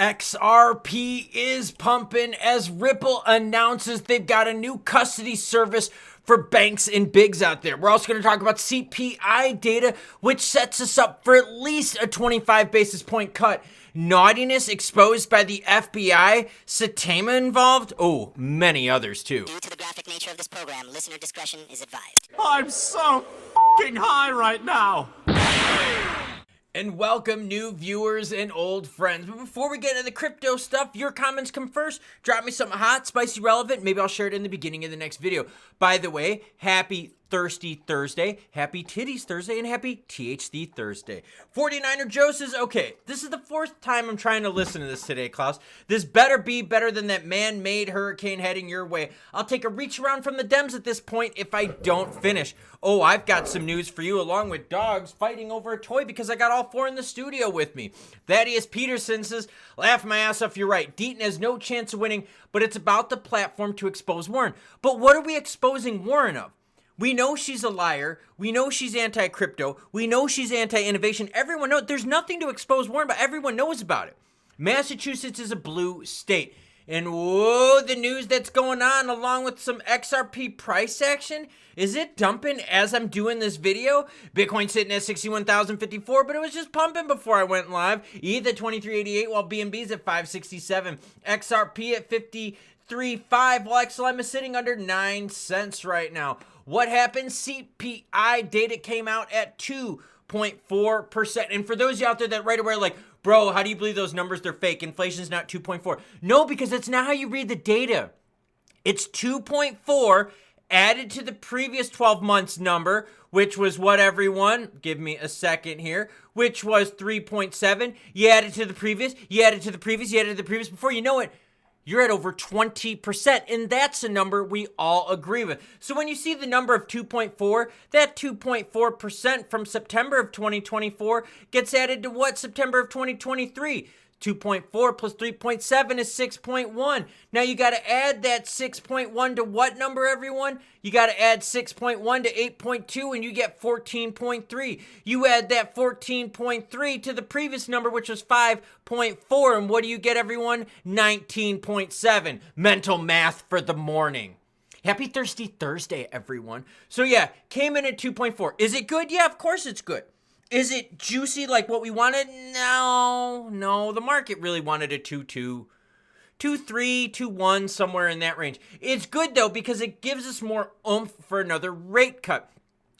XRP is pumping as Ripple announces they've got a new custody service for banks and bigs out there. We're also going to talk about CPI data, which sets us up for at least a 25 basis point cut. Naughtiness exposed by the FBI, Satama involved, oh, many others too. Due to the graphic nature of this program, listener discretion is advised. I'm so f***ing high right now. And welcome new viewers and old friends. But before we get into the crypto stuff, your comments come first. Drop me something hot, spicy, relevant. Maybe I'll share it in the beginning of the next video. By the way, happy Thirsty Thursday, happy Titties Thursday, and happy THC Thursday. 49er Joe says, okay, this is the fourth time I'm trying to listen to this today, Klaus. This better be better than that man-made hurricane heading your way. I'll take a reach around from the Dems at this point if I don't finish. Oh, I've got some news for you along with dogs fighting over a toy because I got all four in the studio with me. Thaddeus Peterson says, laugh my ass off, you're right. Deaton has no chance of winning, but it's about the platform to expose Warren. But what are we exposing Warren of? We know she's a liar. We know she's anti-crypto. We know she's anti-innovation. Everyone knows. There's nothing to expose Warren, but everyone knows about it. Massachusetts is a blue state. And whoa, the news that's going on along with some XRP price action. Is it dumping as I'm doing this video? Bitcoin sitting at 61,054, but it was just pumping before I went live. ETH at 2388 while BNB's at 567. XRP at 53.5 while XLM is sitting under 9 cents right now. What happened? CPI data came out at 2.4%. And for those of you out there that right away are like, bro, how do you believe those numbers? They're fake. Inflation's not 2.4. No, because that's not how you read the data. It's 2.4 added to the previous 12 months number, which was what, everyone? Give me a second here. Which was 3.7. You add it to the previous. You add it to the previous. You add it to the previous. Before you know it, you're at over 20%, and that's a number we all agree with. So when you see the number of 2.4, that 2.4% from September of 2024 gets added to what? September of 2023. 2.4 plus 3.7 is 6.1. Now you got to add that 6.1 to what number, everyone? You got to add 6.1 to 8.2 and you get 14.3. You add that 14.3 to the previous number, which was 5.4. And what do you get, everyone? 19.7. Mental math for the morning. Happy Thirsty Thursday, everyone. So yeah, came in at 2.4. Is it good? Yeah, of course it's good. Is it juicy like what we wanted? No. The market really wanted a 2.2, 2.3, 2.1, somewhere in that range. It's good, though, because it gives us more oomph for another rate cut.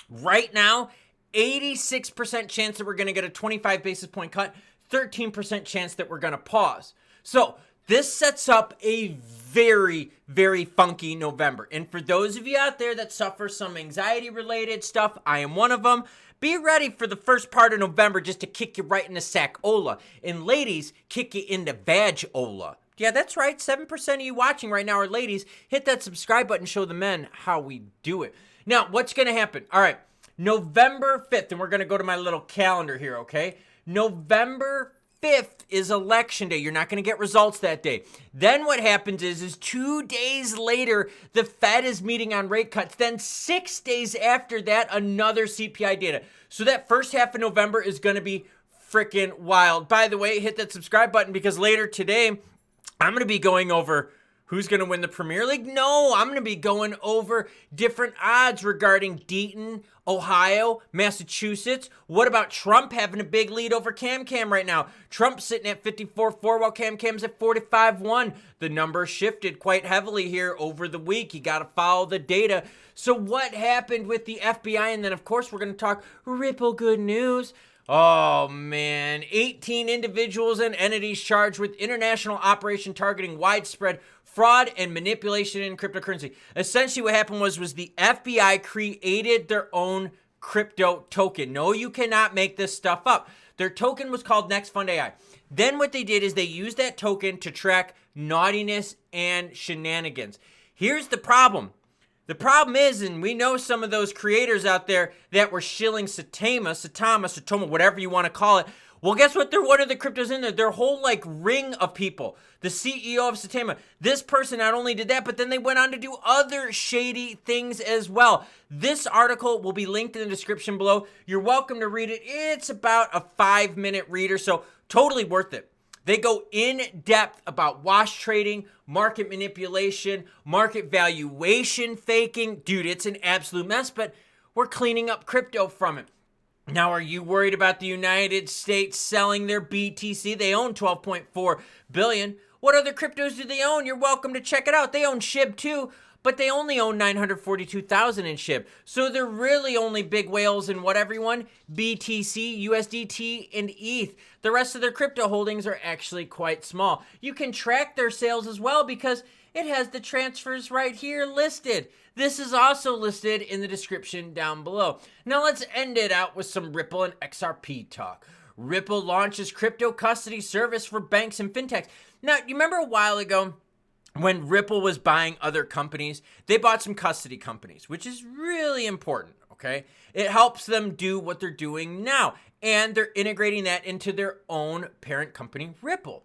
Right now, 86% chance that we're going to get a 25 basis point cut, 13% chance that we're going to pause. So this sets up a very, very funky November. And for those of you out there that suffer some anxiety-related stuff, I am one of them. Be ready for the first part of November just to kick you right into sack-ola. And ladies, kick you into vag-ola. Yeah, that's right. 7% of you watching right now are ladies. Hit that subscribe button, show the men how we do it. Now, what's going to happen? All right, November 5th, and we're going to go to my little calendar here, okay? November 5th is election day. You're not going to get results that day. Then what happens is 2 days later, the Fed is meeting on rate cuts. Then 6 days after that, another CPI data. So that first half of November is going to be freaking wild. By the way, hit that subscribe button because later today, I'm going to be going over who's going to win the Premier League? No, I'm going to be going over different odds regarding Deaton, Ohio, Massachusetts. What about Trump having a big lead over Cam right now? Trump's sitting at 54.4 while Cam's at 45.1. The number shifted quite heavily here over the week. You got to follow the data. So what happened with the FBI? And then, of course, we're going to talk Ripple good news. Oh, man. 18 individuals and entities charged with international operation targeting widespread fraud and manipulation in cryptocurrency. Essentially, what happened was the FBI created their own crypto token. No, you cannot make this stuff up. Their token was called Next Fund AI. Then what they did is they used that token to track naughtiness and shenanigans. Here's the problem. The problem is, and we know some of those creators out there that were shilling Satama, whatever you want to call it. Well, guess what? They're one of the cryptos in there. Their whole ring of people. The CEO of Satama. This person not only did that, but then they went on to do other shady things as well. This article will be linked in the description below. You're welcome to read it. It's about a 5-minute reader, so totally worth it. They go in depth about wash trading, market manipulation, market valuation faking. Dude, it's an absolute mess, but we're cleaning up crypto from it. Now, are you worried about the United States selling their BTC? They own 12.4 billion. What other cryptos do they own? You're welcome to check it out. They own SHIB too, but they only own 942,000 in SHIB. So they're really only big whales in what, everyone? BTC, USDT, and ETH. The rest of their crypto holdings are actually quite small. You can track their sales as well because it has the transfers right here listed. This is also listed in the description down below. Now let's end it out with some Ripple and XRP talk. Ripple launches crypto custody service for banks and fintechs. Now, you remember a while ago when Ripple was buying other companies? They bought some custody companies, which is really important, okay? It helps them do what they're doing now, and they're integrating that into their own parent company, Ripple.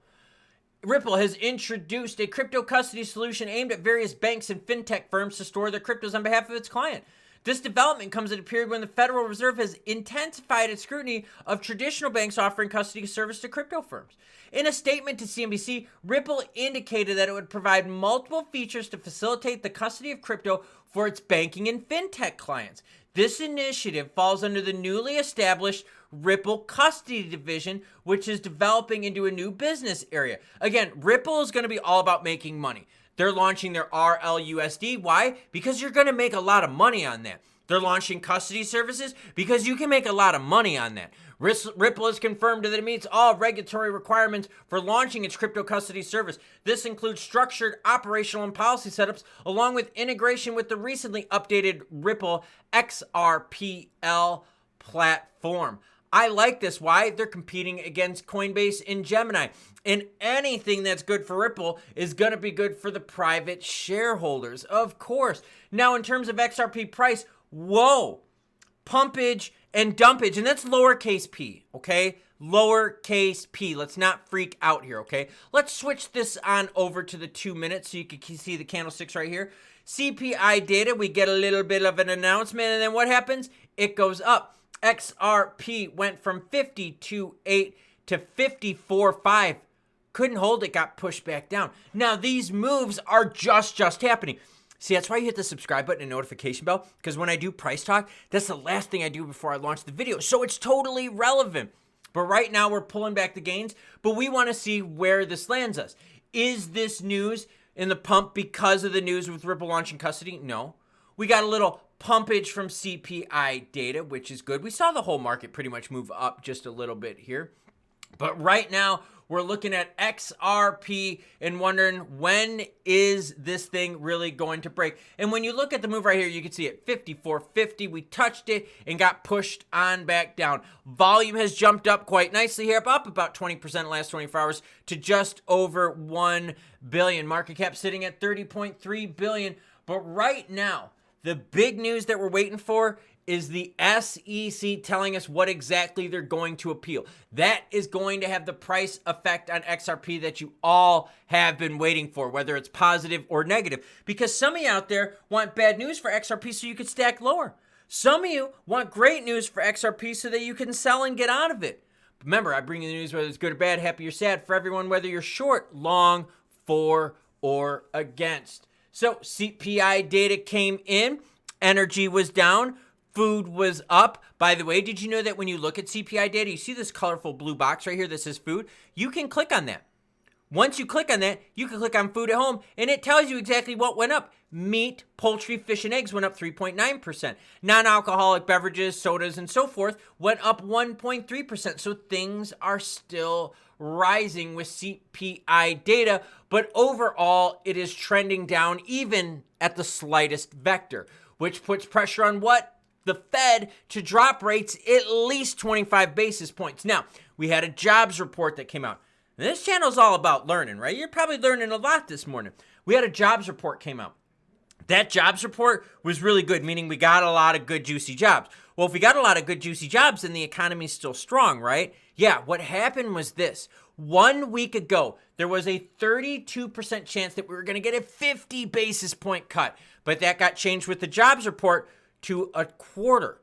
Ripple has introduced a crypto custody solution aimed at various banks and fintech firms to store their cryptos on behalf of its client. This development comes at a period when the Federal Reserve has intensified its scrutiny of traditional banks offering custody service to crypto firms. In a statement to CNBC, Ripple indicated that it would provide multiple features to facilitate the custody of crypto for its banking and fintech clients. This initiative falls under the newly established Ripple Custody Division, which is developing into a new business area. Again, Ripple is going to be all about making money. They're launching their RLUSD. Why? Because you're going to make a lot of money on that. They're launching custody services because you can make a lot of money on that. Ripple has confirmed that it meets all regulatory requirements for launching its crypto custody service. This includes structured operational and policy setups, along with integration with the recently updated Ripple XRPL platform. I like this. Why? They're competing against Coinbase and Gemini. And anything that's good for Ripple is going to be good for the private shareholders, of course. Now, in terms of XRP price, whoa, pumpage and dumpage, and that's lowercase p, okay? Lowercase p. Let's not freak out here, okay? Let's switch this on over to the 2 minutes so you can see the candlesticks right here. CPI data, we get a little bit of an announcement, and then what happens? It goes up. XRP went from 52.8 to 54.5. Couldn't hold it, got pushed back down. Now, these moves are just happening. See, that's why you hit the subscribe button and notification bell, because when I do price talk, that's the last thing I do before I launch the video. So it's totally relevant. But right now, we're pulling back the gains, but we want to see where this lands us. Is this news in the pump because of the news with Ripple launching custody? No. We got a little pumpage from CPI data, which is good. We saw the whole market pretty much move up just a little bit here. But right now, we're looking at XRP and wondering, when is this thing really going to break? And when you look at the move right here, you can see it 54.50. We touched it and got pushed on back down. Volume has jumped up quite nicely here, up about 20% in the last 24 hours to just over 1 billion. Market cap sitting at 30.3 billion. But right now, the big news that we're waiting for is the SEC telling us what exactly they're going to appeal. That is going to have the price effect on XRP that you all have been waiting for, whether it's positive or negative. Because some of you out there want bad news for XRP so you could stack lower. Some of you want great news for XRP so that you can sell and get out of it. Remember, I bring you the news whether it's good or bad, happy or sad, for everyone, whether you're short, long, for, or against. So CPI data came in, energy was down, food was up. By the way, did you know that when you look at CPI data, you see this colorful blue box right here that says food? You can click on that. Once you click on that, you can click on food at home, and it tells you exactly what went up. Meat, poultry, fish, and eggs went up 3.9%. Non-alcoholic beverages, sodas, and so forth went up 1.3%. So things are still rising with CPI data, but overall, it is trending down even at the slightest vector, which puts pressure on what? The Fed to drop rates at least 25 basis points. Now, we had a jobs report that came out. This channel is all about learning, right? You're probably learning a lot this morning. We had a jobs report came out. That jobs report was really good, meaning we got a lot of good, juicy jobs. Well, if we got a lot of good, juicy jobs, then the economy's still strong, right? Yeah, what happened was this. 1 week ago, there was a 32% chance that we were going to get a 50 basis point cut, but that got changed with the jobs report to a quarter.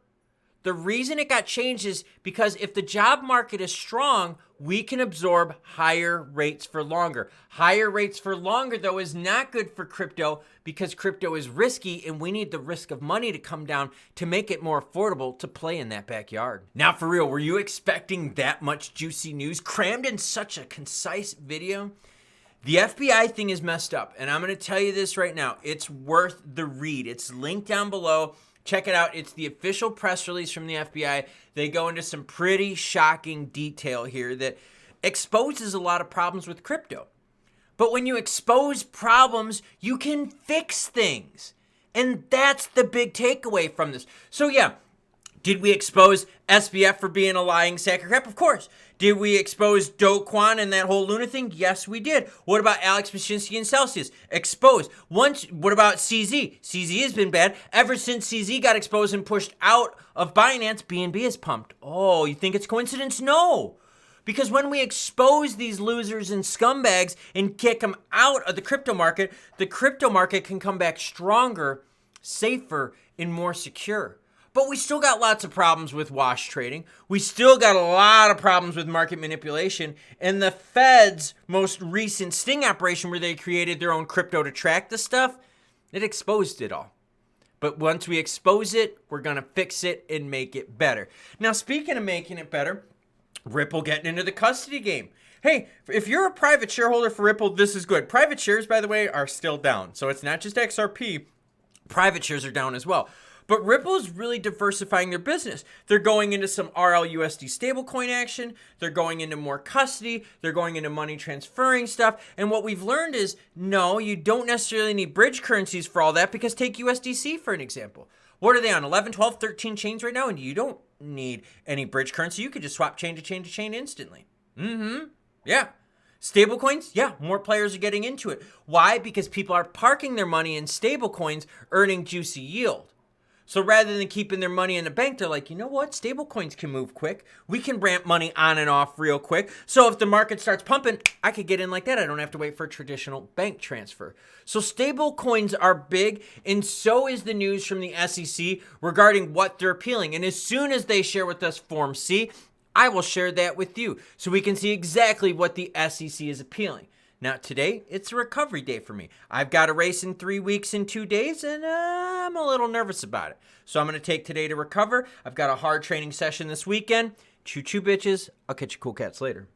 The reason it got changed is because if the job market is strong, we can absorb higher rates for longer. Higher rates for longer, though, is not good for crypto because crypto is risky and we need the risk of money to come down to make it more affordable to play in that backyard. Now, for real, were you expecting that much juicy news crammed in such a concise video? The FBI thing is messed up, and I'm going to tell you this right now. It's worth the read. It's linked down below. Check it out. It's the official press release from the FBI. They go into some pretty shocking detail here that exposes a lot of problems with crypto. But when you expose problems, you can fix things. And that's the big takeaway from this. So yeah, did we expose SBF for being a lying sack of crap? Of course. Did we expose Do Kwon and that whole Luna thing? Yes, we did. What about Alex Mashinsky and Celsius? Exposed. What about CZ? CZ has been bad. Ever since CZ got exposed and pushed out of Binance, BNB is pumped. Oh, you think it's coincidence? No. Because when we expose these losers and scumbags and kick them out of the crypto market can come back stronger, safer, and more secure. But we still got lots of problems with wash trading. We still got a lot of problems with market manipulation. And the Fed's most recent sting operation where they created their own crypto to track the stuff, it exposed it all. But once we expose it, we're going to fix it and make it better. Now, speaking of making it better, Ripple getting into the custody game. Hey, if you're a private shareholder for Ripple, this is good. Private shares, by the way, are still down. So it's not just XRP. Private shares are down as well. But Ripple is really diversifying their business. They're going into some RLUSD stablecoin action. They're going into more custody. They're going into money transferring stuff. And what we've learned is, no, you don't necessarily need bridge currencies for all that, because take USDC for an example. What are they on? 11, 12, 13 chains right now? And you don't need any bridge currency. You could just swap chain to chain to chain instantly. Yeah. Stablecoins? Yeah, more players are getting into it. Why? Because people are parking their money in stablecoins, earning juicy yield. So rather than keeping their money in the bank, they're like, you know what? Stablecoins can move quick. We can ramp money on and off real quick. So if the market starts pumping, I could get in like that. I don't have to wait for a traditional bank transfer. So stablecoins are big, and so is the news from the SEC regarding what they're appealing. And as soon as they share with us Form C, I will share that with you so we can see exactly what the SEC is appealing. Now, today, it's a recovery day for me. I've got a race in 3 weeks and 2 days, and I'm a little nervous about it. So I'm going to take today to recover. I've got a hard training session this weekend. Choo-choo, bitches. I'll catch you cool cats later.